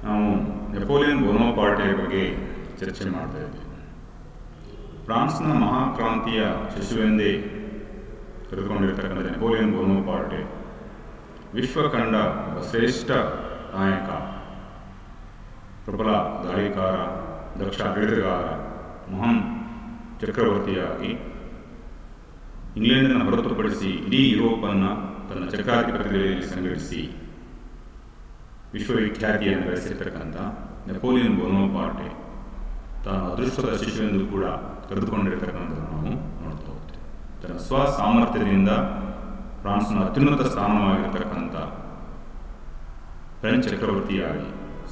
ನಾವು ನೆಪೋಲಿಯನ್ ಬೋನೋಪಾರ್ಟೆ ಬಗ್ಗೆ ಚರ್ಚೆ ಮಾಡ್ತಾ ಇದ್ದೀವಿ. ಫ್ರಾನ್ಸ್ನ ಮಹಾಕ್ರಾಂತಿಯ ಶಿಶುವೆಂದೇ ಕರೆದುಕೊಂಡಿರ್ತಕ್ಕಂಥ ನೆಪೋಲಿಯನ್ ಬೋನೋಪಾರ್ಟೆ ವಿಶ್ವ ಕಂಡ ಒಬ್ಬ ಶ್ರೇಷ್ಠ ನಾಯಕ, ಪ್ರಬಲ ದಾಳಿಕಾರ, ದಕ್ಷ ಆಡಳಿತಗಾರ, ಮಹಾನ್ ಚಕ್ರವರ್ತಿಯಾಗಿ ಇಂಗ್ಲೆಂಡನ್ನು ಹೊರತುಪಡಿಸಿ ಇಡೀ ಯುರೋಪನ್ನು ತನ್ನ ಚಕ್ರಾಧಿಪತ್ಯದಲ್ಲಿ ಸಂಘಟಿಸಿ ವಿಶ್ವವಿಖ್ಯಾತಿಯನ್ನು ಗಳಿಸಿರ್ತಕ್ಕಂಥ ನೆಪೋಲಿಯನ್ ಬೋನೋಪಾರ್ಟೆ ತಾನು ಅದೃಷ್ಟದ ಶಿಶುವೆಂದು ಕೂಡ ಕರೆದುಕೊಂಡಿರ್ತಕ್ಕಂಥದ್ದು ನಾವು ನೋಡ್ತಾ ಹೋಗ್ತೇವೆ. ತನ್ನ ಸ್ವಸಾಮರ್ಥ್ಯದಿಂದ ಫ್ರಾನ್ಸ್ನ ಅತ್ಯುನ್ನತ ಸ್ಥಾನವಾಗಿರ್ತಕ್ಕಂಥ ಫ್ರೆಂಚ್ ಚಕ್ರವರ್ತಿಯಾಗಿ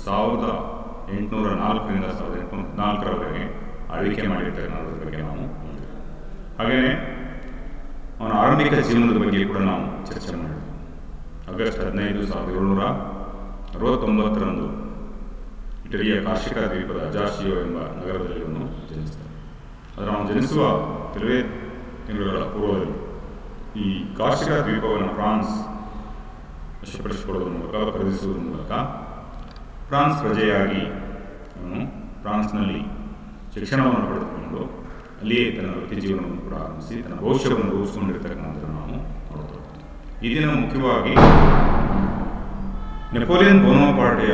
1804ರಿಂದ 1814ರವರೆಗೆ ಆಳ್ವಿಕೆ ಮಾಡಿರ್ತಕ್ಕಂಥದ್ರ ಬಗ್ಗೆ ನಾವು ನೋಡಿದ್ದೇವೆ. ಹಾಗೆಯೇ ಅವನ ಆರಂಭಿಕ ಜೀವನದ ಬಗ್ಗೆ ಕೂಡ ನಾವು ಚರ್ಚೆ ಮಾಡಿದ್ದೇವೆ. ಆಗಸ್ಟ್ 15, 1769ರಂದು ಇಟಲಿಯ ಕಾರ್ಷಿಕ ದ್ವೀಪದ ಅಜಾಶಿಯೋ ಎಂಬ ನಗರದಲ್ಲಿ ಅವನು ಜನಿಸ್ತಾನೆ. ಆದರೆ ಅವನು ಜನಿಸುವ ಕೆಲವೇ ತಿಂಗಳುಗಳ ಪೂರ್ವದಲ್ಲಿ ಈ ಕಾರ್ಷಿಕ ದ್ವೀಪವನ್ನು ಫ್ರಾನ್ಸ್ ವಶಪಡಿಸಿಕೊಳ್ಳುವುದರ ಮೂಲಕ, ಖರೀದಿಸುವುದರ ಮೂಲಕ ಫ್ರಾನ್ಸ್ ಪ್ರಜೆಯಾಗಿ ಅವನು ಫ್ರಾನ್ಸ್ನಲ್ಲಿ ಶಿಕ್ಷಣವನ್ನು ಪಡೆದುಕೊಂಡು ಅಲ್ಲಿಯೇ ತನ್ನ ವೃತ್ತಿ ಜೀವನವನ್ನು ಕೂಡ ಆರಂಭಿಸಿ ತನ್ನ ಭವಿಷ್ಯವನ್ನು ರೂಪಿಸಿಕೊಂಡಿರ್ತಕ್ಕಂಥದ್ದನ್ನು ನಾವು ನೋಡ್ತಾ ಹೋಗ್ತೀವಿ. ಈ ದಿನ ಮುಖ್ಯವಾಗಿ ನೆಪೋಲಿಯನ್ ಬೋನೋಪಾರ್ಟೆಯ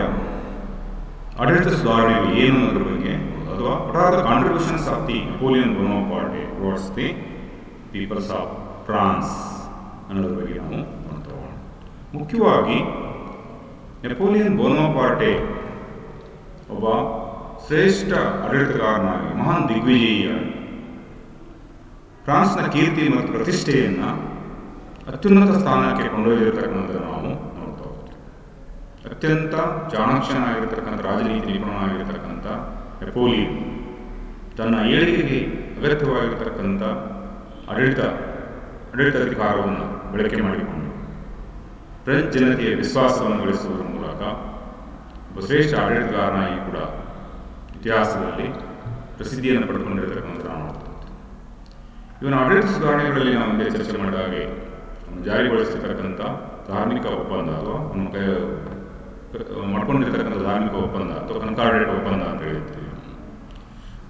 ಆಡಳಿತ ಸುಧಾರಣೆಗಳು ಏನು ಅನ್ನೋದ್ರ ಬಗ್ಗೆ, ಅಥವಾ what are the contributions of the Napoleon Bonaparte towards the peoples of France ಅನ್ನೋದ್ರ ಬಗ್ಗೆ ನಾವು ನೋಡ್ತಾ ಹೋಗೋಣ. ಮುಖ್ಯವಾಗಿ ನೆಪೋಲಿಯನ್ ಬೋನೋಪಾರ್ಟೆ ಒಬ್ಬ ಶ್ರೇಷ್ಠ ಆಡಳಿತಗಾರನಾಗಿ, ಮಹಾನ್ ದಿಗ್ವಿಜಯಿಯಾಗಿ ಫ್ರಾನ್ಸ್ನ ಕೀರ್ತಿ ಮತ್ತು ಪ್ರತಿಷ್ಠೆಯನ್ನು ಅತ್ಯುನ್ನತ ಸ್ಥಾನಕ್ಕೆ ಕೊಂಡೊಯ್ದಿರತಕ್ಕಂಥದ್ದನ್ನು ನಾವು ನೋಡ್ತಾ ಹೋಗ್ತೀವಿ. ಅತ್ಯಂತ ಚಾಣಾಕ್ಷನಾಗಿರ್ತಕ್ಕಂಥ, ರಾಜನೀತಿ ನಿಪುಣನಾಗಿರ್ತಕ್ಕಂಥ ನೆಪೋಲಿಯನ್ ತನ್ನ ಏಳಿಗೆಗೆ ಅಗತ್ಯವಾಗಿರ್ತಕ್ಕಂಥ ಆಡಳಿತಾಧಿಕಾರವನ್ನು ಬಳಕೆ ಮಾಡಿಕೊಂಡು ಫ್ರೆಂಚ್ ಜನತೆಯ ವಿಶ್ವಾಸವನ್ನು ಗಳಿಸುವುದರ ಮೂಲಕ ಒಬ್ಬ ಶ್ರೇಷ್ಠ ಆಡಳಿತಗಾರನಾಗಿ ಕೂಡ ಇತಿಹಾಸದಲ್ಲಿ ಪ್ರಸಿದ್ಧಿಯನ್ನು ಪಡೆದುಕೊಂಡಿರತಕ್ಕಂಥ ನಾವು ನೋಡ್ತಾ ಹೋಗ್ತೀವಿ. ಇವನ ಆಡಳಿತ ಸುಧಾರಣೆಗಳಲ್ಲಿ ನಾವು ಮುಂದೆ ಚರ್ಚೆ ಮಾಡಿದಾಗೆ ಅವನು ಜಾರಿಗೊಳಿಸಿರ್ತಕ್ಕಂಥ ಧಾರ್ಮಿಕ ಒಪ್ಪಂದ, ಅಥವಾ ಅವನು ಮಾಡ್ಕೊಂಡಿರ್ತಕ್ಕಂಥ ಧಾರ್ಮಿಕ ಒಪ್ಪಂದ ಅಥವಾ ಕನ್ಕಾರ್ಡೆಂಟ್ ಒಪ್ಪಂದ ಅಂತ ಹೇಳ್ತೀವಿ.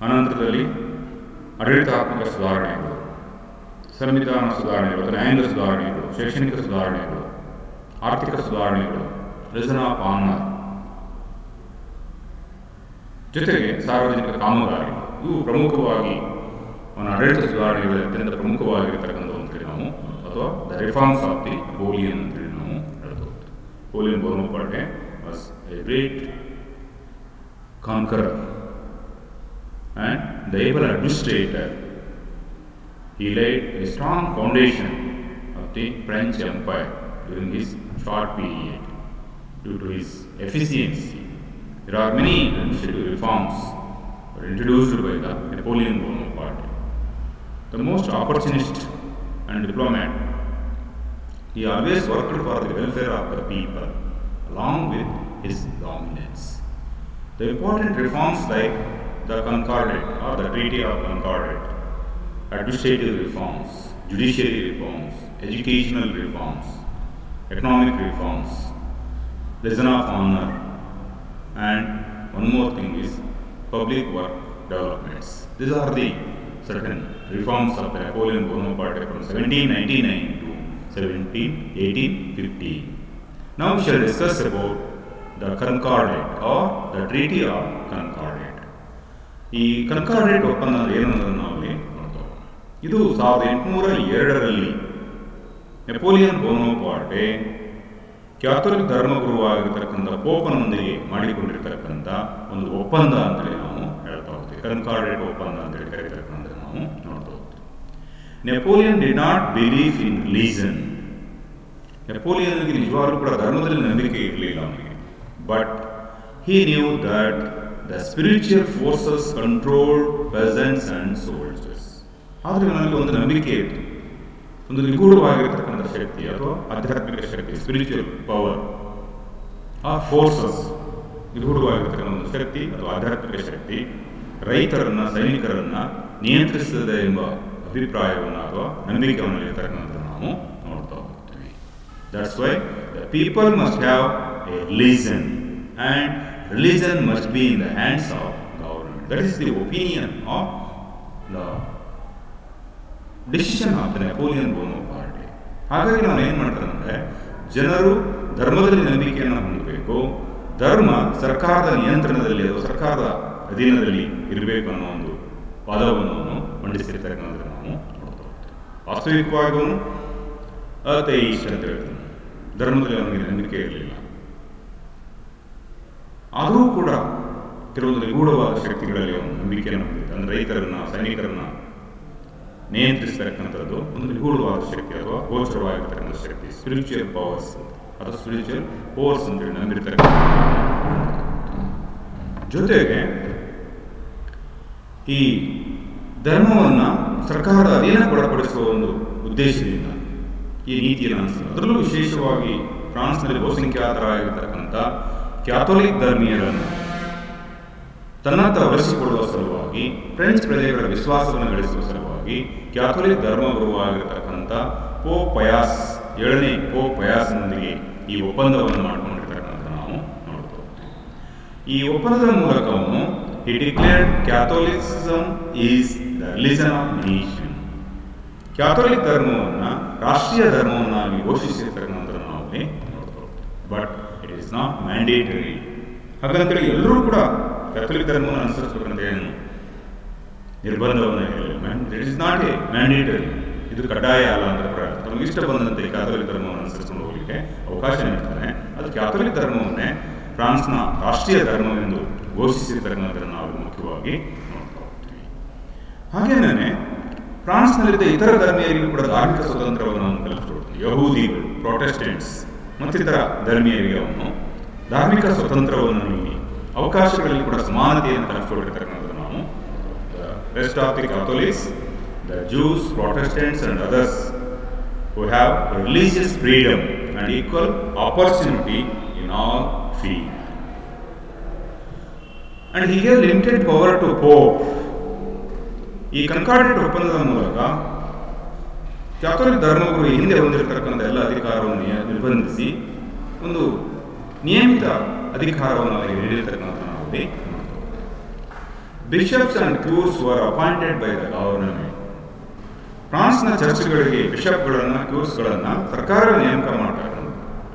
ಅನಂತರದಲ್ಲಿ ಆಡಳಿತಾತ್ಮಕ ಸುಧಾರಣೆಗಳು, ಸಂವಿಧಾನ ಸುಧಾರಣೆಗಳು, ನ್ಯಾಯಾಂಗ ಸುಧಾರಣೆಗಳು, ಶೈಕ್ಷಣಿಕ ಸುಧಾರಣೆಗಳು, ಆರ್ಥಿಕ ಸುಧಾರಣೆಗಳು, ರಿಸನ್ ಆಫ್ ಆನರ್, ಜೊತೆಗೆ ಸಾರ್ವಜನಿಕ ಕಾಮಗಾರಿಗಳು, ಇವು ಪ್ರಮುಖವಾಗಿ ಅವನ ಆಡಳಿತ ಸುಧಾರಣೆಗಳಲ್ಲಿ ಅತ್ಯಂತ ಪ್ರಮುಖವಾಗಿರ್ತಕ್ಕಂಥ ಅಂತೇಳಿ ನಾವು, ಅಥವಾ the reforms of the Napoleon ಅಂತೇಳಿ ನಾವು ಹೇಳ್ಬೋದು. Napoleon Bonaparte was a great conqueror and the able administrator. He laid a strong foundation of the French Empire during his short period. Due to his efficiency, there are many administrative reforms were introduced by the Napoleon Bonaparte. The most opportunist and diplomat, he always worked for the welfare of the people along with his dominance. The important reforms like the Concordat or the Treaty of Concordat, administrative reforms, judiciary reforms, educational reforms, economic reforms, lesson of honor, and one more thing is public work developments. These are the certain reforms of Napoleon Bonaparte from 1799 to 1850. Now we shall discuss about the Concordat or the Treaty of Concordat. ಈ concordant ಒಪ್ಪಂದ ಏನು ಅನ್ನೋದನ್ನು ನಾವು ಇಲ್ಲಿ ನೋಡ್ತೇವೆ. ಇದು 1802ರಲ್ಲಿ Napoleon ಬೋನೋಪಾರ್ಟೆ Catholic ಧರ್ಮಗುರುವಾಗಿರ್ತಕ್ಕಂಥ ಪೋಪನೊಂದಿಗೆ ಮಾಡಿಕೊಂಡಿರ್ತಕ್ಕಂಥ ಒಂದು ಒಪ್ಪಂದ ಅಂತೇಳಿ ನಾವು ಹೇಳ್ತಾ ಹೋಗ್ತೀವಿ. ಕನ್ಕಾರ್ಡೆಂಟ್ ಒಪ್ಪಂದ ಅಂತೇಳಿ ಕರೀತಕ್ಕಂಥ ನಾವು ನೋಡ್ತಾ ಹೋಗ್ತೀವಿ. Napoleon did not believe in religion. ನೆಪೋಲಿಯನ್ಗೆ ನಿಜವಾಗ್ಲೂ ಕೂಡ ಧರ್ಮದಲ್ಲಿ ನಂಬಿಕೆ ಇರಲಿಲ್ಲ ಅವನಿಗೆ. But he knew that the spiritual forces controlled peasants and soldiers. ಆದರೆ ನನಗೆ ಒಂದು ನಂಬಿಕೆ ಇತ್ತು, ಒಂದು ನಿಗೂಢವಾಗಿರ್ತಕ್ಕಂಥ ಶಕ್ತಿ ಅಥವಾ ಆಧ್ಯಾತ್ಮಿಕ ಶಕ್ತಿ, ಸ್ಪಿರಿಚುವಲ್ ಪವರ್, ಆ ಫೋರ್ಸಸ್, ನಿಗೂಢವಾಗಿರ್ತಕ್ಕಂಥ ಒಂದು ಶಕ್ತಿ ಅಥವಾ ಆಧ್ಯಾತ್ಮಿಕ ಶಕ್ತಿ ರೈತರನ್ನ, ಸೈನಿಕರನ್ನ ನಿಯಂತ್ರಿಸುತ್ತದೆ ಎಂಬ ಅಭಿಪ್ರಾಯವನ್ನು ಅಥವಾ ನಂಬಿಕೆಯನ್ನು ಇರ್ತಕ್ಕಂಥದ್ದು ನಾವು ನೋಡ್ತಾ ಹೋಗ್ತೀವಿ. That's why the people must have a religion. and religion must be in the hands of government. That is the opinion of the decision of the Napoleon Bonaparte. ಹಾಗಾಗಿ ನಾವು ಏನು ಮಾಡ್ತಾರೆ ಅಂದರೆ, ಜನರು ಧರ್ಮದಲ್ಲಿ ನಂಬಿಕೆಯನ್ನು ಹೊಂದಬೇಕು, ಧರ್ಮ ಸರ್ಕಾರದ ನಿಯಂತ್ರಣದಲ್ಲಿ ಅಥವಾ ಸರ್ಕಾರದ ಅಧೀನದಲ್ಲಿ ಇರಬೇಕು ಅನ್ನೋ ಒಂದು ವಾದವನ್ನು ಮಂಡಿಸಿರ್ತಕ್ಕಂಥದ್ದು ನಾವು ನೋಡ್ತಾ ಹೋಗ್ತೀವಿ. ವಾಸ್ತವಿಕವಾಗಿ ಅವನು ಅಥೈಸ್ಟ್ ಅಂತ ಹೇಳ್ತಾನೆ, ಧರ್ಮದಲ್ಲಿ ಅವನಿಗೆ ನಂಬಿಕೆ ಇರಲಿಲ್ಲ. ಆದರೂ ಕೂಡ ಕೆಲವೊಂದು ನಿಗೂಢವಾದ ಶಕ್ತಿಗಳಲ್ಲಿ ಅವನು ನಂಬಿಕೆಯನ್ನು ಹೊಂದಿದ್ದ. ಅಂದರೆ ರೈತರನ್ನ, ಸೈನಿಕರನ್ನ ನಿಯಂತ್ರಿಸತಕ್ಕಂಥದ್ದು ಒಂದು ನಿಗೂಢವಾದ ಶಕ್ತಿ ಅಥವಾ ಗೋಚರವಾಗಿರ್ತಕ್ಕಂಥ ಶಕ್ತಿ, ಸ್ಪಿರಿಚುವಲ್ ಪವರ್ಸ್ ಅಥವಾ ಸ್ಪಿರಿಚುವಲ್ ಫೋರ್ಸ್ ಅಂತೇಳಿ ನಂಬಿರ್ತಕ್ಕಂಥ. ಜೊತೆಗೆ ಈ ಧರ್ಮವನ್ನು ಸರ್ಕಾರದ ಅಧೀನಗೊಳಪಡಿಸುವ ಒಂದು ಉದ್ದೇಶದಿಂದ ಈ ನೀತಿಯನ್ನು ಅನುಸರಿಸಿದೆ. ಅದರಲ್ಲೂ ವಿಶೇಷವಾಗಿ ಫ್ರಾನ್ಸ್ನಲ್ಲಿ ಬಹುಸಂಖ್ಯಾತರಾಗಿರ್ತಕ್ಕಂಥ ಕ್ಯಾಥೋಲಿಕ್ ಧರ್ಮೀಯರನ್ನು ತನ್ನತ್ತ ಒಲಿಸಿಕೊಳ್ಳುವ ಸಲುವಾಗಿ, ಫ್ರೆಂಚ್ ಪ್ರಜೆಗಳ ವಿಶ್ವಾಸವನ್ನು ಗಳಿಸುವ ಸಲುವಾಗಿ ಕ್ಯಾಥೋಲಿಕ್ ಧರ್ಮಗುರುವಾಗಿರ್ತಕ್ಕಂಥ ಪೋಪ್ ಪಯಾಸ್ 7ನೇ ಪೋಪ್ ಪಯಾಸ್ನೊಂದಿಗೆ ಈ ಒಪ್ಪಂದವನ್ನು ಮಾಡಿಕೊಂಡಿರ್ತಕ್ಕಂಥ ನಾವು ನೋಡ್ತಾ ಹೋಗ್ತೀವಿ. ಈ ಒಪ್ಪಂದದ ಮೂಲಕ ಅವನು he declared Catholicism is the religion of nation. Catholic ಧರ್ಮವನ್ನು ರಾಷ್ಟ್ರೀಯ ಧರ್ಮವನ್ನಾಗಿ ಘೋಷಿಸಿರ್ತಕ್ಕಂಥದ್ದನ್ನು ನಾವು ನೋಡ್ತಾ ಹೋಗ್ತೀವಿ. But it is not mandatory. ಹಾಗಂತೇಳಿ ಎಲ್ಲರೂ ಕೂಡ ಕ್ಯಾಥೋಲಿಕ್ ಧರ್ಮವನ್ನು ಅನುಸರಿಸಬೇಕಂತ ಏನು ನಿರ್ಬಂಧವನ್ನು ಹೇಳಿಲ್ಲ. It is not a mandatory. ಇದು ಕಡ್ಡಾಯ ಅಲ್ಲ ಅಂತ ಪ್ರಕಾರ ನಮಗೆ ಇಷ್ಟ ಬಂದಂತೆ ಕ್ಯಾಥೋಲಿಕ್ ಧರ್ಮವನ್ನು ಅನುಸರಿಸಿಕೊಂಡು ಹೋಗಲಿಕ್ಕೆ ಅವಕಾಶ ನೀಡ್ತಾನೆ. ಅದು ಕ್ಯಾಥೋಲಿಕ್ ಧರ್ಮವನ್ನೇ ಫ್ರಾನ್ಸ್ನ ರಾಷ್ಟ್ರೀಯ ಧರ್ಮವೆಂದು ಘೋಷಿಸಿರ್ತಕ್ಕಂಥದ್ದನ್ನು ನಾವು ಮುಖ್ಯವಾಗಿ ನೋಡ್ತಾ ಹೋಗ್ತೀವಿ. ಹಾಗೇನೇ ಫ್ರಾನ್ಸ್ನಲ್ಲಿದ್ದ ಇತರ ಧರ್ಮೀಯರಿಗೂ ಕೂಡ ಧಾರ್ಮಿಕ ಸ್ವತಂತ್ರವನ್ನು ಅವನು ಕಲ್ಪಿಸಿಕೊಡ್ತಾನೆ. ಯಹೂದಿಗಳು, ಪ್ರೊಟೆಸ್ಟೆಂಟ್ಸ್ ಮತ್ತಿತರ ಧರ್ಮೀಯರಿಗೆ ಅವನು ಧಾರ್ಮಿಕ ಸ್ವತಂತ್ರವನ್ನು ನೀಡಿ ಅವಕಾಶಗಳಲ್ಲಿ ಕೂಡ ಸಮಾನತೆಯನ್ನು ಕಲ್ಪಿಸಿಕೊಟ್ಟಿರ್ತಕ್ಕಂಥದ್ದು ನಾವು rest of the Catholics, the Jews, Protestants and others who have religious freedom and equal opportunity in all fields. And he gave limited power to Pope. ಈ ಕನ್ಕಾರ್ಡೆಂಟ್ ಒಪ್ಪಂದದ ಮೂಲಕ ಕ್ಯಾಥೋಲಿಕ್ ಧರ್ಮಗುರು ಹಿಂದೆ ಹೊಂದಿರತಕ್ಕಂಥ ಎಲ್ಲ ಅಧಿಕಾರವನ್ನು ನಿರ್ಬಂಧಿಸಿ ಒಂದು ನಿಯಮಿತ ಅಧಿಕಾರವನ್ನು ಅವರಿಗೆ ನೀಡಿರ್ತಕ್ಕಂಥ ನಾವು bishops and cures were appointed by the government. ಫ್ರಾನ್ಸ್ನ ಚರ್ಚ್ಗಳಿಗೆ ಬಿಷಪ್ಗಳನ್ನು, ಕ್ಯೂರ್ಸ್ಗಳನ್ನು ಸರ್ಕಾರ ನೇಮಕ ಮಾಡ್ತಾರೆ.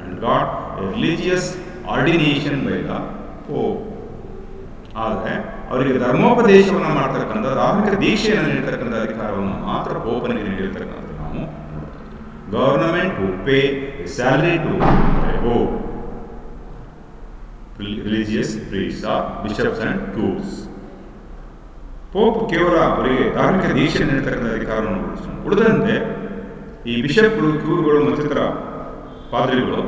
And got a religious ordination by the pope. ಆದರೆ ಅವರಿಗೆ ಧರ್ಮೋಪದೇಶವನ್ನು ಮಾಡ್ತಕ್ಕಂಥ, ಧಾರ್ಮಿಕ ದೀಕ್ಷೆಯನ್ನು ನೀಡತಕ್ಕಂಥ ಅಧಿಕಾರವನ್ನು ಮಾತ್ರ ಪೋಪನಿಗೆ ನೀಡಿರ್ತಕ್ಕಂಥ ನಾವು government who pay salary to pope, religious priests or bishops and cures. Pope ಕೇವಲ ಅವರಿಗೆ ಧಾರ್ಮಿಕ ದೀಕ್ಷೆ ನೀಡತಕ್ಕಂಥ ಅಧಿಕಾರವನ್ನು ಉಳಿದಂತೆ ಈ ಬಿಷಪ್ಗಳು, ಕ್ಯೂರ್ಗಳು ಮತ್ತಿತರ ಪಾದ್ರಿಗಳು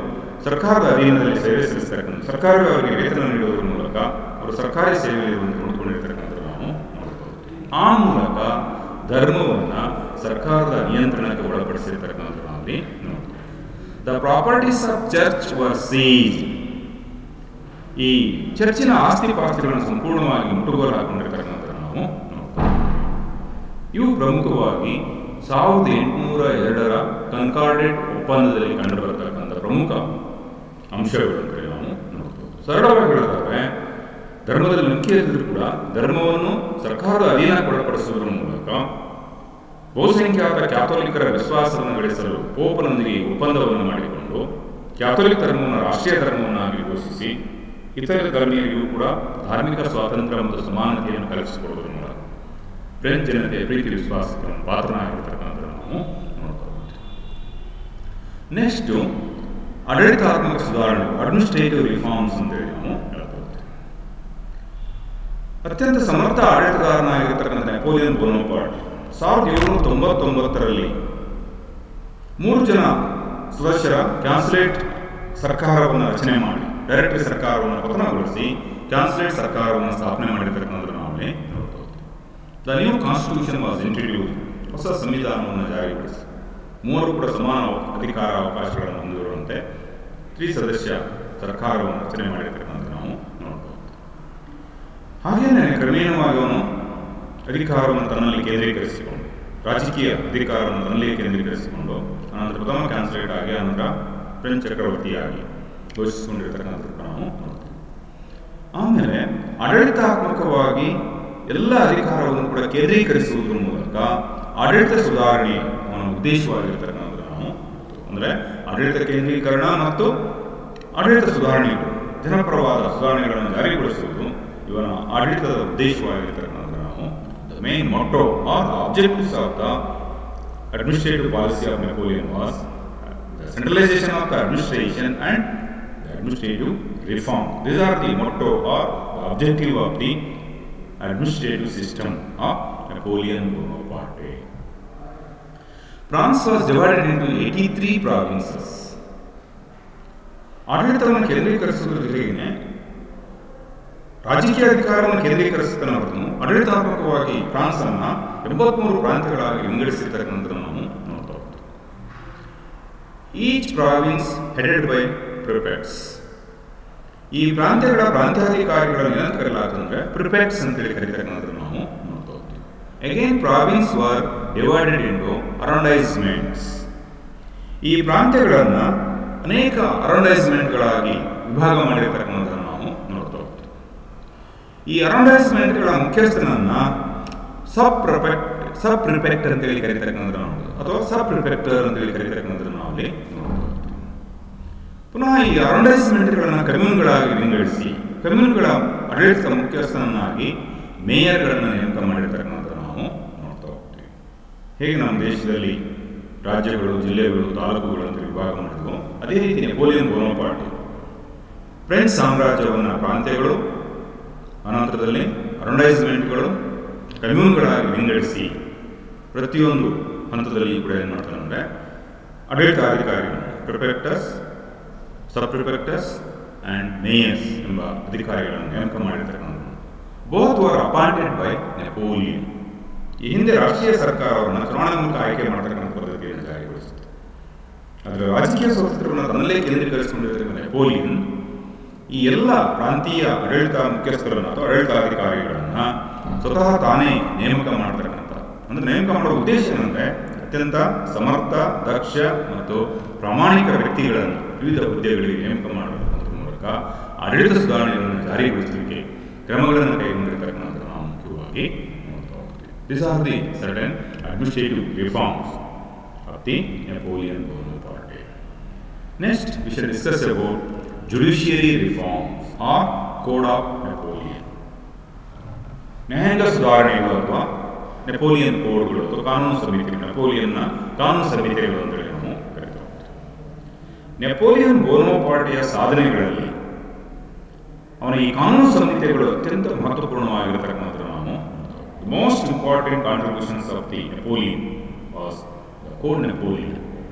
ಸರ್ಕಾರದ ಅಧೀನದಲ್ಲಿ ಸೇವೆ ಸಲ್ಲಿಸ್ತಕ್ಕಂಥ, ಸರ್ಕಾರವೇ ಅವರಿಗೆ ವೇತನ ನೀಡುವುದರ ಮೂಲಕ ಅವರು ಸರ್ಕಾರಿ ಸೇವೆಯಲ್ಲಿ ನೋಡಿಕೊಂಡಿರ್ತಕ್ಕಂಥ ನಾವು ನೋಡ್ತೀವಿ. ಆ ಮೂಲಕ ಧರ್ಮವನ್ನು ಸರ್ಕಾರದ ನಿಯಂತ್ರಣಕ್ಕೆ ಒಳಪಡಿಸಿರ್ತಕ್ಕಂಥ ನಾವಲ್ಲಿ ನೋಡ್ತೀವಿ. The properties of church var ಸೀಜ್ಡ್. ಈ ಚರ್ಚಿನ ಆಸ್ತಿ ಪಾಸ್ತಿಗಳನ್ನು ಸಂಪೂರ್ಣವಾಗಿ ಮುಟ್ಟುಗೋಲು ಹಾಕೊಂಡಿರ್ತಕ್ಕಂಥ ನಾವು ನೋಡ್ತೀವಿ. ಇವು ಪ್ರಮುಖವಾಗಿ 1802ರ ಕನ್ಕಾರ್ಡೆಂಟ್ ಒಪ್ಪಂದದಲ್ಲಿ ಕಂಡುಬರತಕ್ಕಂಥ ಪ್ರಮುಖ ಅಂಶಗಳು ಅಂತ ನಾವು ನೋಡ್ತೀವಿ. ಸರಳವಾಗಿ ಹೇಳೋದಾದ್ರೆ, ಧರ್ಮದಲ್ಲಿ ನಂಬಿಕೆ ಇದ್ದರೂ ಕೂಡ ಧರ್ಮವನ್ನು ಸರ್ಕಾರದ ಅಧೀನಕ್ಕೊಳಪಡಿಸುವುದರ ಮೂಲಕ ಬಹುಸಂಖ್ಯಾತ ಕ್ಯಾಥೋಲಿಕರ ವಿಶ್ವಾಸವನ್ನು ಗಳಿಸಲು ಪೋಪನೊಂದಿಗೆ ಒಪ್ಪಂದವನ್ನು ಮಾಡಿಕೊಂಡು ಕ್ಯಾಥೋಲಿಕ್ ಧರ್ಮವನ್ನು ರಾಷ್ಟ್ರೀಯ ಧರ್ಮವನ್ನಾಗಿ ಘೋಷಿಸಿ ಇತರ ಧರ್ಮೀಯರಿಗೂ ಕೂಡ ಧಾರ್ಮಿಕ ಸ್ವಾತಂತ್ರ್ಯ ಮತ್ತು ಸಮಾನತೆಯನ್ನು ಕಲ್ಪಿಸಿಕೊಡುವುದರ ಮೂಲಕ ಫ್ರೆಂಚ್ ಜನತೆಯ ಪ್ರೀತಿ ವಿಶ್ವಾಸಕ್ಕೆ ಪಾತ್ರನಾಗಿರ್ತಕ್ಕಂಥ ನಾವು ನೋಡ್ತಾ ಹೋಗ್ತೀವಿ. ನೆಕ್ಸ್ಟು ಆಡಳಿತಾತ್ಮಕ ಸುಧಾರಣೆ, ಅಡ್ಮಿನಿಸ್ಟ್ರೇಟಿವ್ ರಿಫಾರ್ಮ್ಸ್ ಅಂತೇಳಿ ನಾವು ಹೇಳ್ತಾ ಹೋಗ್ತೀವಿ. ಅತ್ಯಂತ ಸಮರ್ಥ ಆಡಳಿತಗಾರನಾಗಿರ್ತಕ್ಕಂಥ ನೆಪೋಲಿಯನ್ ಬೋನಪಾರ್ಟ್ 1799ರಲ್ಲಿ 3 ಜನ ಸದಸ್ಯರ ಕ್ಯಾನ್ಸಲೇಟ್ ಸರ್ಕಾರವನ್ನು ರಚನೆ ಮಾಡಿ ಡೈರೆಕ್ಟರಿ ಸರ್ಕಾರವನ್ನು ಪತನಗೊಳಿಸಿ ಕ್ಯಾನ್ಸಲೇಟ್ ಸರ್ಕಾರವನ್ನು ಸ್ಥಾಪನೆ ಮಾಡಿರ್ತಕ್ಕಂಥದ್ದು ನಾವೇ ನೋಡ್ತಾ ಹೋಗ್ತೀವಿ. The new constitution was introduce. ಹೊಸ ಸಂವಿಧಾನವನ್ನು ಜಾರಿಗೊಳಿಸಿ 3 ಕೂಡ ಸಮಾನ ಅಧಿಕಾರ ಅವಕಾಶಗಳನ್ನು ಹೊಂದಿರುವಂತೆ 3 ಸದಸ್ಯ ಸರ್ಕಾರವನ್ನು ರಚನೆ ಮಾಡಿರ್ತಕ್ಕಂಥ ನಾವು ನೋಡ್ತಾ ಹೋಗ್ತೀವಿ. ಹಾಗೇನೆ ಕ್ರಮೇಣವಾಗಿ ಅವನು ಅಧಿಕಾರವನ್ನು ತನ್ನಲ್ಲಿ ಕೇಂದ್ರೀಕರಿಸಿಕೊಂಡು, ರಾಜಕೀಯ ಅಧಿಕಾರವನ್ನು ತನ್ನಲ್ಲಿ ಕೇಂದ್ರೀಕರಿಸಿಕೊಂಡು ಅನಂತರ ಪ್ರಥಮ ಕ್ಯಾನ್ಸಲೇಟ್ ಆಗಿ ಅನಂತರ ಫ್ರೆಂಚ್ ಚಕ್ರವರ್ತಿಯಾಗಿ ಘೋಷಿಸಿಕೊಂಡಿರ್ತಕ್ಕಂಥದ್ದು ನಾವು ನೋಡ್ತೀವಿ. ಆಮೇಲೆ ಆಡಳಿತಾತ್ಮಕವಾಗಿ ಎಲ್ಲ ಅಧಿಕಾರವನ್ನು ಕೂಡ ಕೇಂದ್ರೀಕರಿಸುವುದರ ಮೂಲಕ ಆಡಳಿತ ಸುಧಾರಣೆ ಅವನ ಉದ್ದೇಶವಾಗಿರ್ತಕ್ಕಂಥದ್ದು ನಾವು ಅಂದರೆ ಆಡಳಿತ ಕೇಂದ್ರೀಕರಣ ಮತ್ತು ಆಡಳಿತ ಸುಧಾರಣೆಗಳು ಜನಪರವಾದ ಸುಧಾರಣೆಗಳನ್ನು ಜಾರಿಗೊಳಿಸುವುದು ಇವನ ಆಡಳಿತದ ಉದ್ದೇಶವಾಗಿರ್ತಕ್ಕಂಥದ್ದು ನಾವು the main motto or objectives of the administrative policy of Napoleon was the centralization of the administration and the administrative reform. These are the motto or the objective of the administrative system of Napoleon Bonaparte. France was divided into 83 provinces. ಆಡಳಿತವನ್ನು ಕೇಂದ್ರೀಕರಿಸುವುದರ ಜೊತೆಗೆ ರಾಜಕೀಯ ಅಧಿಕಾರವನ್ನು ಕೇಂದ್ರೀಕರಿಸುತ್ತಾನೆ ಹೊರತು ಆಡಳಿತಾತ್ಮಕವಾಗಿ France ಅನ್ನು 83 ಪ್ರಾಂತ್ಯಗಳಾಗಿ ವಿಂಗಡಿಸಿರ್ತಕ್ಕಂಥದ್ದು ನಾವು ನೋಡ್ತಾ ಹೋಗ್ತೀವಿ. Each province headed by prefects. ಈ ಪ್ರಾಂತ್ಯಗಳ ಪ್ರಾಂತ್ಯಾಧಿಕಾರಿಗಳನ್ನು ಏನಂತ ಕರೆಯಲಾಗ್ತಂದ್ರೆ ಪ್ರಿಫೆಕ್ಟ್ಸ್ ಅಂತೇಳಿ ಕರೀತಕ್ಕಂಥದ್ದು ನಾವು ನೋಡ್ತಾ ಹೋಗ್ತೀವಿ. Again province were divided into arrondissements. ಈ ಪ್ರಾಂತ್ಯಗಳನ್ನು ಅನೇಕ ಅರೌಂಡೈಸ್ಮೆಂಟ್ಗಳಾಗಿ ವಿಭಾಗ ಮಾಡಿರ್ತಕ್ಕಂಥದ್ದನ್ನು ನಾವು ನೋಡ್ತಾ ಹೋಗ್ತೀವಿ. ಈ ಅರೌಂಡೈಸ್ಮೆಂಟ್ಗಳ ಮುಖ್ಯಸ್ಥನನ್ನ ಸಬ್ ಪ್ರಿಫೆಕ್ಟರ್ ಅಂತೇಳಿ ಕರೀತಕ್ಕಂಥದ್ದು ನಾವು ಅಥವಾ ಸಬ್ ಪ್ರಿಫೆಕ್ಟರ್ ಅಂತೇಳಿ ಕರೀತಕ್ಕಂಥದ್ದು ನಾವು ಅಲ್ಲಿ ನೋಡ್ತಾ ಹೋಗ್ತೀವಿ. ಪುನಃ ಈ ಅರೌಂಡೈಸ್ಮೆಂಟ್ಗಳನ್ನು ಕಮ್ಯೂನ್ಗಳಾಗಿ ವಿಂಗಡಿಸಿ ಕಮ್ಯೂನ್ಗಳ ಆಡಳಿತದ ಮುಖ್ಯಸ್ಥನನ್ನಾಗಿ ಮೇಯರ್ಗಳನ್ನು ನೇಮಕ ಮಾಡಿರ್ತಕ್ಕಂಥದ್ದು ನಾವು ನೋಡ್ತಾ ಹೋಗ್ತೀವಿ. ಹೇಗೆ ನಮ್ಮ ದೇಶದಲ್ಲಿ ರಾಜ್ಯಗಳು, ಜಿಲ್ಲೆಗಳು, ತಾಲೂಕುಗಳು ಅಂತ ವಿಭಾಗ ಮಾಡಿದ್ವು, ಅದೇ ರೀತಿ ನೆಪೋಲಿಯನ್ ಬೋನಪಾರ್ಟ್ ಫ್ರೆಂಚ್ ಸಾಮ್ರಾಜ್ಯವನ್ನು ಪ್ರಾಂತ್ಯಗಳು, ಅನಂತರದಲ್ಲಿ ಅರೌಂಡೈಸ್ಮೆಂಟ್ಗಳು, ಕಮ್ಯೂನ್ಗಳಾಗಿ ವಿಂಗಡಿಸಿ ಪ್ರತಿಯೊಂದು ಹಂತದಲ್ಲಿ ಕೂಡ ಏನು ಮಾಡ್ತಾರೆ ಅಂದರೆ ಆಡಳಿತಾಧಿಕಾರಿಗಳು ಪ್ರಿಫೆಕ್ಟರ್ಸ್, ಸಬ್ ಪ್ರಿಫೆಕ್ಟರ್ಸ್ ಆ್ಯಂಡ್ ಮೇಯರ್ಸ್ ಎಂಬ ಅಧಿಕಾರಿಗಳನ್ನು ನೇಮಕ ಮಾಡಿರ್ತಕ್ಕಂಥದ್ದು. Both var appointed by Napoleon. ಈ ಹಿಂದೆ ರಾಷ್ಟ್ರೀಯ ಸರ್ಕಾರವನ್ನು ಚುನಾವಣೆ ಮೂಲಕ ಆಯ್ಕೆ ಮಾಡತಕ್ಕಂಥ ಪದ್ಧತಿಯನ್ನು ಜಾರಿಗೊಳಿಸುತ್ತೆ. ಅದರ ರಾಜಕೀಯ ಸ್ವಾತಂತ್ರ್ಯವನ್ನು ತನ್ನಲ್ಲೇ ಕೇಂದ್ರೀಕರಿಸಿಕೊಂಡಿರ್ತಕ್ಕಂಥ ನೆಪೋಲಿಯನ್ ಈ ಎಲ್ಲ ಪ್ರಾಂತೀಯ ಆಡಳಿತ ಮುಖ್ಯಸ್ಥರನ್ನು ಅಥವಾ ಆಡಳಿತಾಧಿಕಾರಿಗಳನ್ನು ಸ್ವತಃ ತಾನೇ ನೇಮಕ ಮಾಡ್ತಕ್ಕಂಥ, ಅಂದರೆ ನೇಮಕ ಮಾಡುವ ಉದ್ದೇಶ ಏನಂದರೆ ಅತ್ಯಂತ ಸಮರ್ಥ, ದಕ್ಷ ಮತ್ತು ಪ್ರಾಮಾಣಿಕ ವ್ಯಕ್ತಿಗಳನ್ನು ವಿವಿಧ ಹುದ್ದೆಗಳಿಗೆ ನೇಮಕ ಮಾಡುವುದರ ಮೂಲಕ ಆಡಳಿತ ಸುಧಾರಣೆಗಳನ್ನು ಜಾರಿಗೊಳಿಸುವಿಕೆ ಕ್ರಮಗಳನ್ನು ಕೈಗೊಂಡಿರ್ತಕ್ಕಂಥ ನಾವು ಮುಖ್ಯವಾಗಿ ನೋಡ್ತಾ ಹೋಗ್ತೀವಿ. These are the certain administrative reforms of the Napoleon Bonaparte. Next, we shall discuss about judiciary reforms or Code of Napoleon. ನ್ಯಾಯಾಂಗ ಸುಧಾರಣೆಗಳು ಅಥವಾ ನೆಪೋಲಿಯನ್ ಕೋಡ್ಗಳು ಅಥವಾ ಕಾನೂನು ಸಮಿತಿಗಳು, ನೆಪೋಲಿಯನ್ನ ಕಾನೂನು ಸಮಿತಿಗಳು ಅಂತೇಳಿ ನಾವು ಕರೀತಾ ಹೋಗ್ತೀವಿ. ನೆಪೋಲಿಯನ್ ಬೋನಪಾರ್ಟೆಯ ಸಾಧನೆಗಳಲ್ಲಿ ಅವನ ಈ ಕಾನೂನು ಸಮಿತಿಗಳು ಅತ್ಯಂತ ಮಹತ್ವಪೂರ್ಣವಾಗಿರತಕ್ಕಂಥದ್ದು ನಾವು the most important contributions of the Napoleon was the Code Napoleon.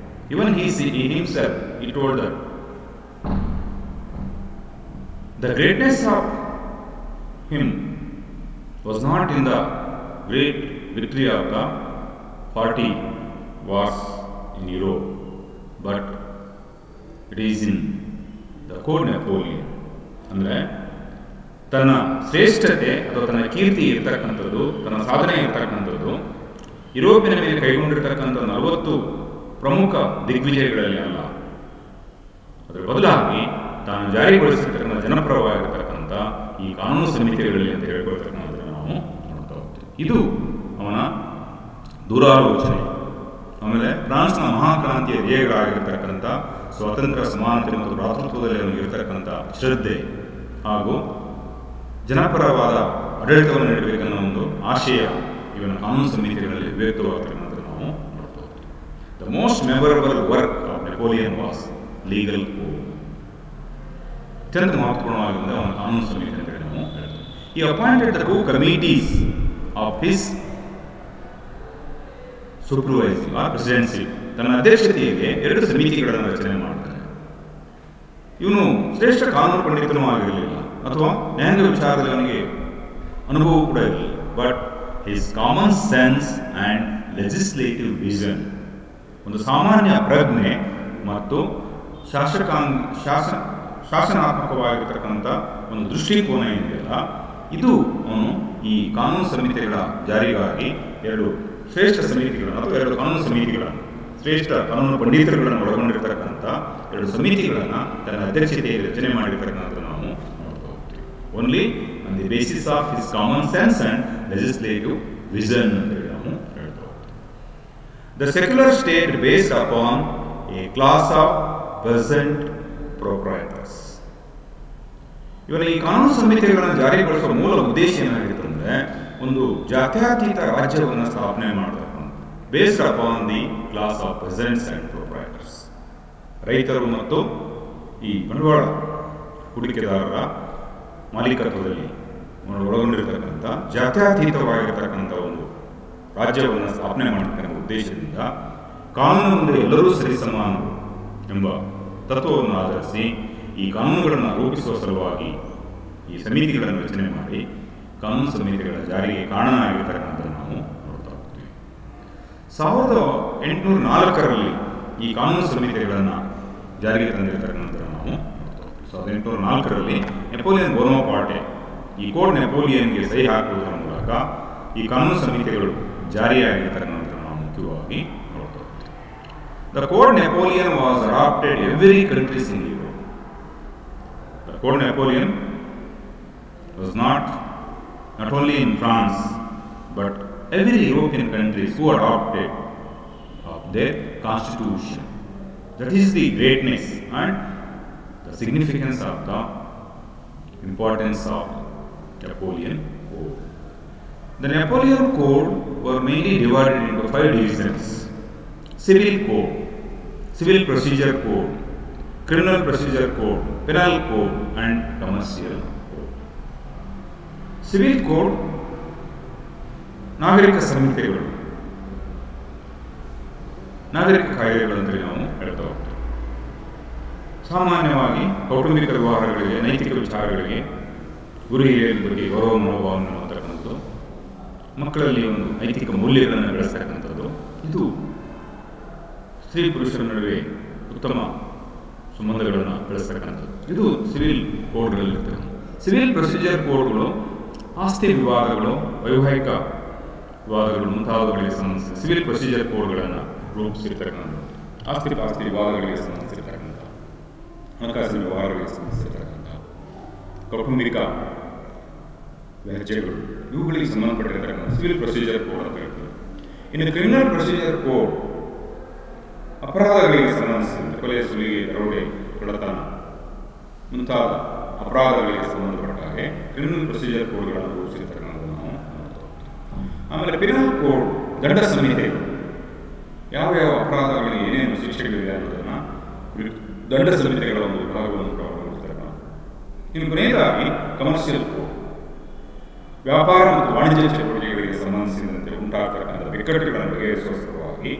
Even he himself, he told that the greatness of him was not in the great victory of the party wars in Europe, but it is in the Code Napoleon. ಅಂದರೆ ತನ್ನ ಶ್ರೇಷ್ಠತೆ ಅಥವಾ ತನ್ನ ಕೀರ್ತಿ ಇರತಕ್ಕಂಥದ್ದು, ತನ್ನ ಸಾಧನೆ ಇರತಕ್ಕಂಥದ್ದು ಯುರೋಪಿನ ಮೇಲೆ ಕೈಗೊಂಡಿರ್ತಕ್ಕಂಥ 40 ಪ್ರಮುಖ ದಿಗ್ವಿಜಯಗಳಲ್ಲಿ ಅಲ್ಲ, ಅದರ ಬದಲಾಗಿ ತಾನು ಜಾರಿಗೊಳಿಸಿರ್ತಕ್ಕಂಥ ಜನಪರವಾಗಿರ್ತಕ್ಕಂಥ ಈ ಕಾನೂನು ಸಮಿತಿಗಳಲ್ಲಿ ಅಂತ ಹೇಳ್ಕೊಳ್ತಕ್ಕಂಥದ್ದನ್ನು ನಾವು ನೋಡ್ತಾ ಹೋಗ್ತೀವಿ. ಇದು ಅವನ ದೂರಾಲೋಚನೆ. ಆಮೇಲೆ ಫ್ರಾನ್ಸ್ನ ಮಹಾಕ್ರಾಂತಿಯ ಧ್ಯೇಯಗಳಾಗಿರ್ತಕ್ಕಂಥ ಸ್ವಾತಂತ್ರ್ಯ, ಸಮಾನತೆ ಮತ್ತು ಭ್ರಾತೃತ್ವದಲ್ಲಿ ಅವನಿಗೆ ಇರತಕ್ಕಂಥ ಶ್ರದ್ಧೆ ಹಾಗೂ ಜನಪರವಾದ ಆಡಳಿತವನ್ನು ನೀಡಬೇಕನ್ನೋ ಒಂದು ಆಶಯ ಇವನ ಕಾನೂನು ಸಮಿತಿಗಳಲ್ಲಿ ವ್ಯಕ್ತವಾಗ್ತಕ್ಕಂಥದ್ದು ನಾವು ನೋಡ್ತಾ ಹೋಗ್ತೀವಿ. The most memorable work of Napoleon was legal code. ಅತ್ಯಂತ ಮಹತ್ವಪೂರ್ಣವಾಗಿದ್ದ ಅವನ ಕಾನೂನು ಸಮಿತಿ ಅಂತ ಹೇಳಿ ನಾವು ಹೇಳ್ತೀವಿ. ಈ appointed the 2 committees of his supervising or presidency. ತನ್ನ ಅಧ್ಯಕ್ಷತೆಯಲ್ಲಿ 2 ಸಮಿತಿಗಳನ್ನು ರಚನೆ ಮಾಡ್ತಾನೆ. ಇವನು ಶ್ರೇಷ್ಠ ಕಾನೂನು ಪಂಡಿತನೂ ಆಗಿರಲಿಲ್ಲ ಅಥವಾ ನ್ಯಾಯಾಂಗ ವಿಚಾರದಲ್ಲಿ ಅವನಿಗೆ ಅನುಭವ ಕೂಡ ಇರಲಿಲ್ಲ. But his common sense and legislative vision, ಒಂದು ಸಾಮಾನ್ಯ ಪ್ರಜ್ಞೆ ಮತ್ತು ಶಾಸನಾತ್ಮಕವಾಗಿರ್ತಕ್ಕಂಥ ಒಂದು ದೃಷ್ಟಿಕೋನ ಏನಿದೆಯಲ್ಲ, ಇದು ಅವನು ಈ ಕಾನೂನು ಸಮಿತಿಗಳ ಜಾರಿಗಾಗಿ 2 ಶ್ರೇಷ್ಠ ಸಮಿತಿಗಳನ್ನು ಅಥವಾ 2 ಕಾನೂನು ಸಮಿತಿಗಳನ್ನು, ಶ್ರೇಷ್ಠ ಕಾನೂನು ಪಂಡಿತರುಗಳನ್ನು ಒಳಗೊಂಡಿರ್ತಕ್ಕಂಥ 2 ಸಮಿತಿಗಳನ್ನು ತನ್ನ ಅಧ್ಯಕ್ಷತೆಯಲ್ಲಿ ರಚನೆ ಮಾಡಿರ್ತಕ್ಕಂಥದ್ದು ನಾವು ನೋಡ್ತಾ ಹೋಗ್ತೀವಿ. Only on the basis of his common sense and legislative vision ಅಂತ ಹೇಳಿ ನಾವು ಹೇಳ್ತಾ ಹೋಗ್ತೀವಿ. The secular state based upon a class of peasant proprietors. ಇವರ ಈ ಕಾನೂನು ಸಂಹಿತೆಗಳನ್ನು ಜಾರಿಗೊಳಿಸುವ ಮೂಲ ಉದ್ದೇಶ ಏನಾಗಿತ್ತು ಅಂದರೆ ಒಂದು ಜಾತ್ಯತೀತ ರಾಜ್ಯವನ್ನು ಸ್ಥಾಪನೆ ಮಾಡತಕ್ಕಂಥ based upon the class of peasants and proprietors. ರೈತರು ಮತ್ತು ಈ ಬಂಡವಾಳ ಹೂಡಿಕೆದಾರರ ಮಾಲೀಕತ್ವದಲ್ಲಿ ಒಳಗೊಂಡಿರತಕ್ಕಂಥ ಜಾತ್ಯತೀತವಾಗಿರತಕ್ಕಂಥ ಒಂದು ರಾಜ್ಯವನ್ನು ಸ್ಥಾಪನೆ ಮಾಡತಕ್ಕಂಥ ಉದ್ದೇಶದಿಂದ ಕಾನೂನು ಮುಂದೆ ಎಲ್ಲರೂ ಸರಿಸಮಾನರು ಎಂಬ ತತ್ವವನ್ನು ಆಧರಿಸಿ ಈ ಕಾನೂನುಗಳನ್ನು ರೂಪಿಸುವ ಸಲುವಾಗಿ ಈ ಸಮಿತಿಗಳನ್ನು ರಚನೆ ಮಾಡಿ ಕಾನೂನು ಸಮಿತಿಗಳ ಜಾರಿಗೆ ಕಾರಣ ಆಗಿರ್ತಕ್ಕಂಥದ್ದು ನಾವು ನೋಡ್ತಾ ಹೋಗ್ತೀವಿ. 1804ರಲ್ಲಿ ಈ ಕಾನೂನು ಸಮಿತಿಗಳನ್ನು ಜಾರಿಗೆ ತಂದಿರತಕ್ಕಂಥದ್ದು ನಾವು ನೋಡ್ತಾ ಹೋಗ್ತೀವಿ. 1804ರಲ್ಲಿ ನೆಪೋಲಿಯನ್ ಬೋನಪಾರ್ಟೆ ಈ ಕೋಡ್ ನೆಪೋಲಿಯನ್ಗೆ ಸಹಿ ಹಾಕುವುದರ ಮೂಲಕ ಈ ಕಾನೂನು ಸಮಿತಿಗಳು ಜಾರಿಯಾಗಿರ್ತಕ್ಕಂಥದ್ದು ನಾವು ಮುಖ್ಯವಾಗಿ ನೋಡ್ತಾ ಹೋಗ್ತೀವಿ. The code Napoleon was adopted every countries in Europe. The Code Napoleon was not only in France, but every European countries who adopted of their constitution. That is the greatness and the significance of the importance of Napoleon Code. The Napoleon Code were mainly divided into 5 divisions: Civil Code, Civil Procedure Code, Criminal Procedure Code, Penal Code and Commercial Code. Civil Code ನಾಗರಿಕ ಸಂಹಿತೆಗಳು, ನಾಗರಿಕ ಕಾಯ್ದೆಗಳು ಅಂತೇಳಿ ನಾವು ಹೇಳ್ತಾ ಹೋಗ್ತೀವಿ. ಸಾಮಾನ್ಯವಾಗಿ ಕೌಟುಂಬಿಕ ವ್ಯವಹಾರಗಳಿಗೆ, ನೈತಿಕ ವಿಚಾರಗಳಿಗೆ, ಗುರು ಹಿರಿಯರ ಬಗ್ಗೆ ಗೌರವ ಮನೋಭಾವವನ್ನು ಮಾಡ್ತಕ್ಕಂಥದ್ದು, ಮಕ್ಕಳಲ್ಲಿ ಒಂದು ನೈತಿಕ ಮೌಲ್ಯಗಳನ್ನು ಬೆಳೆಸ್ತಕ್ಕಂಥದ್ದು, ಇದು ಸ್ತ್ರೀ ಪುರುಷರ ನಡುವೆ ಉತ್ತಮ ಸಂಬಂಧಗಳನ್ನು ಬೆಳೆಸ್ತಕ್ಕಂಥದ್ದು, ಇದು ಸಿವಿಲ್ ಕೋಡ್ಗಳಲ್ಲಿರ್ತದೆ. ಸಿವಿಲ್ ಪ್ರೊಸೀಜರ್ ಕೋಡ್ಗಳು ಆಸ್ತಿ ವಿವಾದಗಳು, ವೈವಾಹಿಕ ವಿವಾದಗಳು ಮುಂತಾದವುಗಳಿಗೆ ಸಂಬಂಧಿಸಿದ ಸಿವಿಲ್ ಪ್ರೊಸೀಜರ್ ಕೋಡ್ಗಳನ್ನು ರೂಪಿಸಿರ್ತಕ್ಕಂಥದ್ದು. ಆಸ್ತಿ ಪಾಸ್ತಿ ವಿವಾದಗಳಿಗೆ ಸಂಬಂಧಿಸಿರ್ತಕ್ಕಂಥ, ಹಣಕಾಸಿನ ವ್ಯವಹಾರಗಳಿಗೆ ಸಂಬಂಧಿಸಿರ್ತಕ್ಕಂಥ, ಕೌಟುಂಬಿಕ ವ್ಯಾಜ್ಯಗಳು, ಇವುಗಳಿಗೆ ಸಂಬಂಧಪಟ್ಟಿರ್ತಕ್ಕಂಥ ಸಿವಿಲ್ ಪ್ರೊಸೀಜರ್ ಕೋಡ್ ಅಂತ ಹೇಳ್ತಾರೆ. ಇನ್ನು ಕ್ರಿಮಿನಲ್ ಪ್ರೊಸೀಜರ್ ಕೋಡ್ ಅಪರಾಧಗಳಿಗೆ ಸಂಬಂಧಿಸಿದಂತೆ ಕೊಲೆ, ಸುಲಿಗೆ, ದರೋಡೆ, ಕಳ್ಳತನ ಮುಂತಾದ ಅಪರಾಧಗಳಿಗೆ ಸಂಬಂಧಪಟ್ಟ ಹಾಗೆ ಕ್ರಿಮಿನಲ್ ಪ್ರೊಸೀಜರ್ ಕೋಡ್ಗಳನ್ನು ರೂಪಿಸಿರ್ತಕ್ಕಂಥದ್ದು ನಾವು ನೋಡ್ತಾ ಹೋಗ್ತೀವಿ. ಆಮೇಲೆ ಪಿನಲ್ ಕೋಡ್ ದಂಡ ಸಂಹಿತೆಗಳು, ಯಾವ ಯಾವ ಅಪರಾಧಗಳಿಗೆ ಏನೇನು ಶಿಕ್ಷೆಗಳಿವೆ ಅನ್ನೋದನ್ನು ದಂಡ ಸಂಹಿತೆಗಳ ಒಂದು ವಿಭಾಗವನ್ನು ಒಳಗೊಂಡಿರ್ತಕ್ಕಂಥ. ಇನ್ನು ಕೊನೆಯದಾಗಿ ಕಮರ್ಷಿಯಲ್ ಕೋಡ್, ವ್ಯಾಪಾರ ಮತ್ತು ವಾಣಿಜ್ಯ ಚಟುವಟಿಕೆಗಳಿಗೆ ಸಂಬಂಧಿಸಿದಂತೆ ಉಂಟಾಗತಕ್ಕಂಥ ಬಿಕ್ಕಟ್ಟುಗಳನ್ನು ಬಗೆಹರಿಸುವ ಸಲುವಾಗಿ,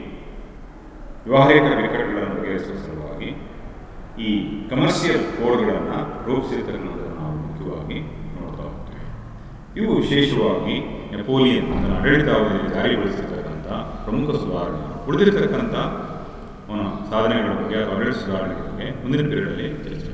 ವ್ಯಾವಹಾರಿಕ ಬಿಕ್ಕಟ್ಟುಗಳನ್ನು ಬಗೆಹರಿಸುವ ಸಲುವಾಗಿ ಈ ಕಮರ್ಷಿಯಲ್ ಕೋಡ್ಗಳನ್ನು ರೂಪಿಸಿರ್ತಕ್ಕಂಥದ್ದನ್ನು ನಾವು ಮುಖ್ಯವಾಗಿ ನೋಡ್ತಾ ಹೋಗ್ತೇವೆ. ಇವು ವಿಶೇಷವಾಗಿ ನೆಪೋಲಿಯನ್ ಅದನ್ನು ಆಡಳಿತಾವಧಿಯಲ್ಲಿ ಜಾರಿಗೊಳಿಸಿರ್ತಕ್ಕಂಥ ಪ್ರಮುಖ ಸುಧಾರಣೆಗಳು. ಉಳಿದಿರ್ತಕ್ಕಂಥ ಅವನ ಸಾಧನೆಗಳ ಬಗ್ಗೆ ಅಥವಾ ಆಡಳಿತ ಸುಧಾರಣೆಗಳ ಬಗ್ಗೆ ಮುಂದಿನ ಪೀರಿಯಡಲ್ಲಿ ತಿಳಿಸ್ತಾರೆ.